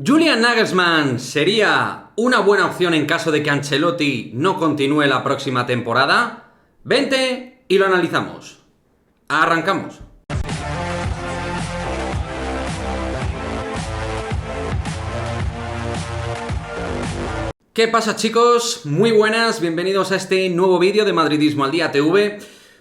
Julian Nagelsmann sería una buena opción en caso de que Ancelotti no continúe la próxima temporada. Vente y lo analizamos. Arrancamos. ¿Qué pasa, chicos? Muy buenas, bienvenidos a este nuevo vídeo de Madridismo al Día TV.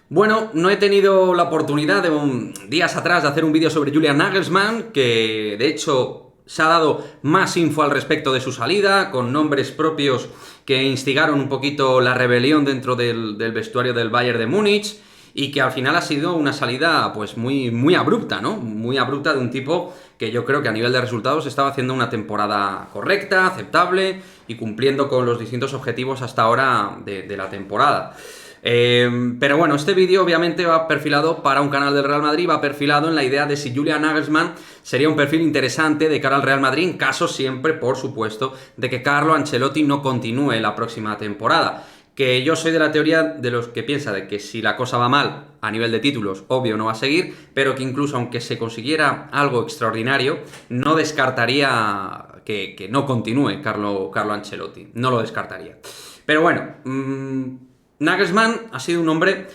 Bueno, no he tenido la oportunidad de días atrás de hacer un vídeo sobre Julian Nagelsmann, que de hecho se ha dado más info al respecto de su salida, con nombres propios que instigaron un poquito la rebelión dentro del vestuario del Bayern de Múnich, y que al final ha sido una salida pues muy abrupta, ¿no? Muy abrupta de un tipo que yo creo que a nivel de resultados estaba haciendo una temporada correcta, aceptable y cumpliendo con los distintos objetivos hasta ahora de la temporada. Pero bueno, este vídeo obviamente va perfilado para un canal del Real Madrid, va perfilado en la idea de si Julian Nagelsmann sería un perfil interesante de cara al Real Madrid, en caso siempre, por supuesto, de que Carlo Ancelotti no continúe la próxima temporada. Que yo soy de la teoría de los que piensa de que si la cosa va mal a nivel de títulos, obvio no va a seguir, pero que incluso aunque se consiguiera algo extraordinario, no descartaría que no continúe Carlo Ancelotti, no lo descartaría. Pero bueno, Nagelsmann ha sido un hombre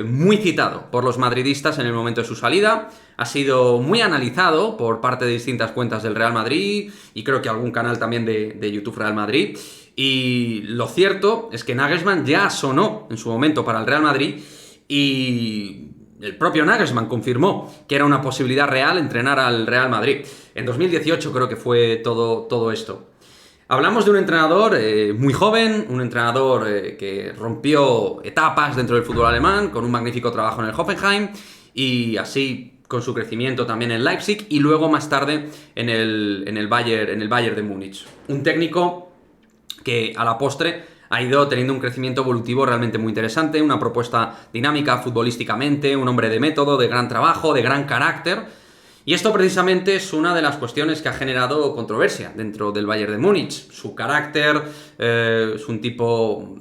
muy citado por los madridistas en el momento de su salida, ha sido muy analizado por parte de distintas cuentas del Real Madrid y creo que algún canal también de YouTube Real Madrid. Y lo cierto es que Nagelsmann ya sonó en su momento para el Real Madrid y el propio Nagelsmann confirmó que era una posibilidad real entrenar al Real Madrid. En 2018 creo que fue todo esto. Hablamos de un entrenador muy joven, un entrenador que rompió etapas dentro del fútbol alemán, con un magnífico trabajo en el Hoffenheim y así con su crecimiento también en Leipzig y luego más tarde en el Bayern de Múnich. Un técnico que a la postre ha ido teniendo un crecimiento evolutivo realmente muy interesante, una propuesta dinámica futbolísticamente, un hombre de método, de gran trabajo, de gran carácter. Y esto precisamente es una de las cuestiones que ha generado controversia dentro del Bayern de Múnich. Su carácter, es un tipo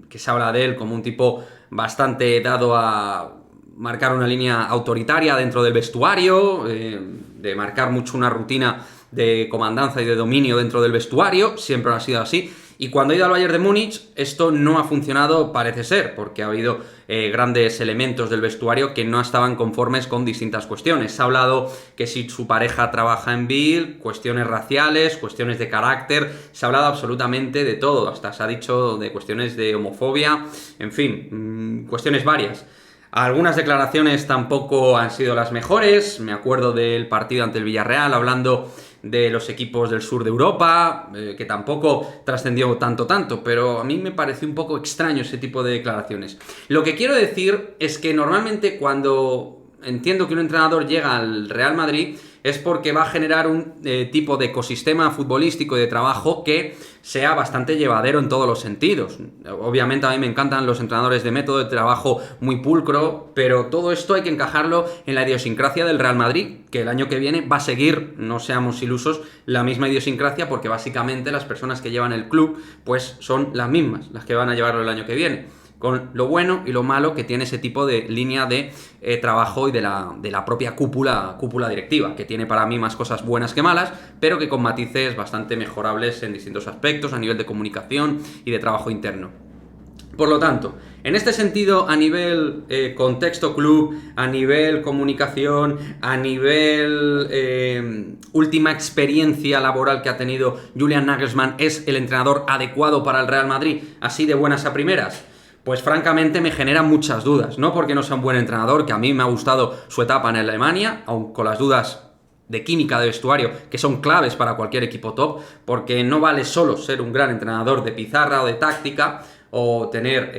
que se habla de él como un tipo bastante dado a marcar una línea autoritaria dentro del vestuario, de marcar mucho una rutina de comandanza y de dominio dentro del vestuario, siempre ha sido así. Y cuando ha ido al Bayern de Múnich, esto no ha funcionado, parece ser, porque ha habido grandes elementos del vestuario que no estaban conformes con distintas cuestiones. Se ha hablado que si su pareja trabaja en Bill, cuestiones raciales, cuestiones de carácter, se ha hablado absolutamente de todo, hasta se ha dicho de cuestiones de homofobia, en fin, cuestiones varias. Algunas declaraciones tampoco han sido las mejores, me acuerdo del partido ante el Villarreal hablando de los equipos del sur de Europa, que tampoco trascendió tanto, pero a mí me pareció un poco extraño ese tipo de declaraciones. Lo que quiero decir es que normalmente cuando entiendo que un entrenador llega al Real Madrid es porque va a generar un tipo de ecosistema futbolístico y de trabajo que sea bastante llevadero en todos los sentidos. Obviamente a mí me encantan los entrenadores de método de trabajo muy pulcro, pero todo esto hay que encajarlo en la idiosincrasia del Real Madrid, que el año que viene va a seguir, no seamos ilusos, la misma idiosincrasia, porque básicamente las personas que llevan el club pues son las mismas, las que van a llevarlo el año que viene, con lo bueno y lo malo que tiene ese tipo de línea de trabajo y de la propia cúpula directiva, que tiene para mí más cosas buenas que malas, pero que con matices bastante mejorables en distintos aspectos, a nivel de comunicación y de trabajo interno. Por lo tanto, en este sentido, a nivel contexto club, a nivel comunicación, a nivel última experiencia laboral que ha tenido Julian Nagelsmann, ¿es el entrenador adecuado para el Real Madrid? Así de buenas a primeras. Pues francamente me genera muchas dudas, no porque no sea un buen entrenador, que a mí me ha gustado su etapa en Alemania, aun con las dudas de química de vestuario que son claves para cualquier equipo top, porque no vale solo ser un gran entrenador de pizarra o de táctica o tener,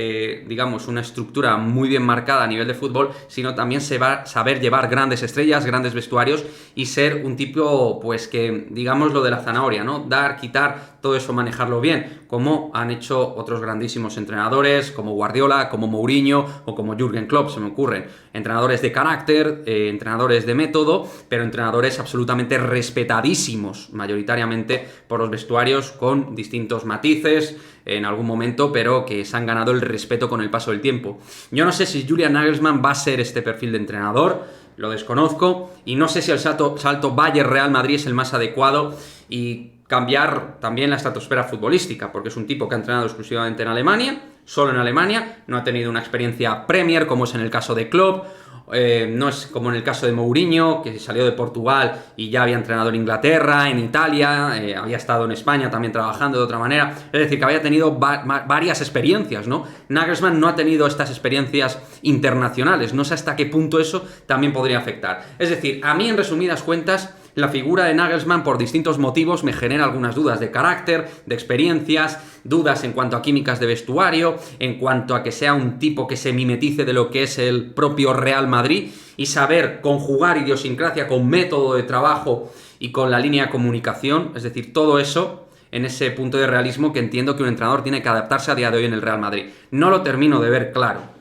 digamos, una estructura muy bien marcada a nivel de fútbol, sino también saber llevar grandes estrellas, grandes vestuarios y ser un tipo, pues que, digamos, lo de la zanahoria, ¿no? Dar, quitar, todo eso manejarlo bien, como han hecho otros grandísimos entrenadores, como Guardiola, como Mourinho o como Jürgen Klopp, se me ocurren. Entrenadores de carácter, entrenadores de método, pero entrenadores absolutamente respetadísimos, mayoritariamente por los vestuarios, con distintos matices en algún momento, pero que se han ganado el respeto con el paso del tiempo. Yo no sé si Julian Nagelsmann va a ser este perfil de entrenador. lo desconozco y no sé si el salto Bayern-Real Madrid es el más adecuado y cambiar también la estratosfera futbolística, porque es un tipo que ha entrenado exclusivamente en Alemania, solo en Alemania, no ha tenido una experiencia Premier como es en el caso de Klopp, no es como en el caso de Mourinho, que salió de Portugal y ya había entrenado en Inglaterra, en Italia, había estado en España también trabajando de otra manera, es decir, que había tenido varias experiencias, ¿no? Nagelsmann no ha tenido estas experiencias internacionales, no sé hasta qué punto eso también podría afectar. Es decir, a mí en resumidas cuentas, la figura de Nagelsmann por distintos motivos me genera algunas dudas de carácter, de experiencias, dudas en cuanto a químicas de vestuario, en cuanto a que sea un tipo que se mimetice de lo que es el propio Real Madrid y saber conjugar idiosincrasia con método de trabajo y con la línea de comunicación, es decir, todo eso en ese punto de realismo que entiendo que un entrenador tiene que adaptarse a día de hoy en el Real Madrid. No lo termino de ver claro.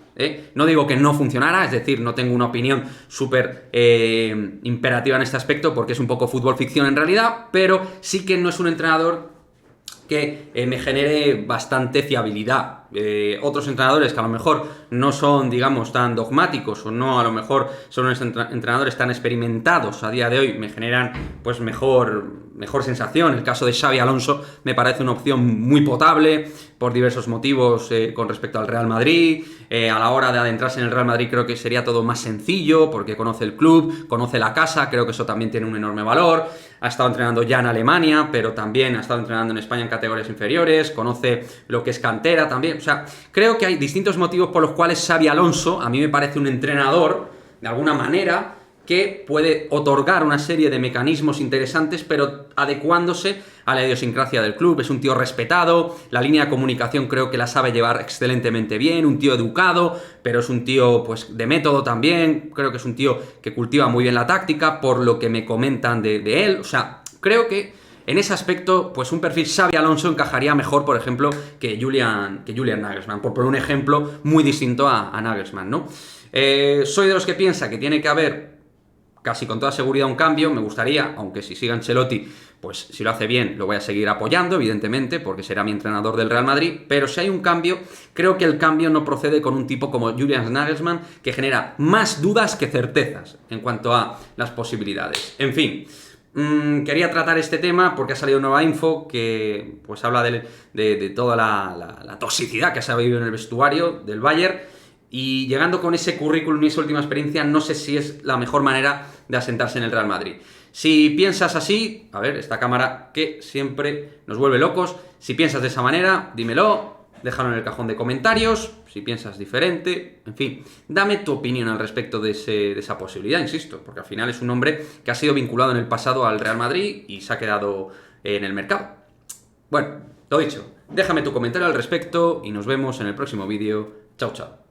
No digo que no funcionara, es decir, no tengo una opinión súper imperativa en este aspecto porque es un poco fútbol ficción en realidad, pero sí que no es un entrenador que me genere bastante fiabilidad. Otros entrenadores que a lo mejor no son, digamos, tan dogmáticos o no a lo mejor son unos entrenadores tan experimentados a día de hoy me generan pues mejor sensación. El caso de Xabi Alonso me parece una opción muy potable por diversos motivos con respecto al Real Madrid. A la hora de adentrarse en el Real Madrid creo que sería todo más sencillo porque conoce el club, conoce la casa, creo que eso también tiene un enorme valor. Ha estado entrenando ya en Alemania, pero también ha estado entrenando en España en categorías inferiores, conoce lo que es cantera también. O sea, creo que hay distintos motivos por los cuales Xabi Alonso a mí me parece un entrenador, de alguna manera, que puede otorgar una serie de mecanismos interesantes, pero adecuándose a la idiosincrasia del club. Es un tío respetado, la línea de comunicación creo que la sabe llevar excelentemente bien, un tío educado, pero es un tío pues de método también, creo que es un tío que cultiva muy bien la táctica, por lo que me comentan de él. O sea, creo que en ese aspecto, pues un perfil Xabi Alonso encajaría mejor, por ejemplo, que Julian Nagelsmann, por poner un ejemplo muy distinto a Nagelsmann, ¿no? Soy de los que piensa que tiene que haber casi con toda seguridad un cambio. Me gustaría, aunque si siga Ancelotti, pues si lo hace bien lo voy a seguir apoyando, evidentemente, porque será mi entrenador del Real Madrid, pero si hay un cambio, creo que el cambio no procede con un tipo como Julian Nagelsmann, que genera más dudas que certezas en cuanto a las posibilidades. En fin, quería tratar este tema porque ha salido nueva info que pues habla de toda la toxicidad que se ha vivido en el vestuario del Bayern. Y llegando con ese currículum y esa última experiencia, no sé si es la mejor manera de asentarse en el Real Madrid. Si piensas así, a ver, esta cámara que siempre nos vuelve locos, si piensas de esa manera, dímelo, déjalo en el cajón de comentarios, si piensas diferente, en fin, dame tu opinión al respecto de esa posibilidad, insisto, porque al final es un hombre que ha sido vinculado en el pasado al Real Madrid y se ha quedado en el mercado. Bueno, lo dicho, déjame tu comentario al respecto y nos vemos en el próximo vídeo. Chao, chao.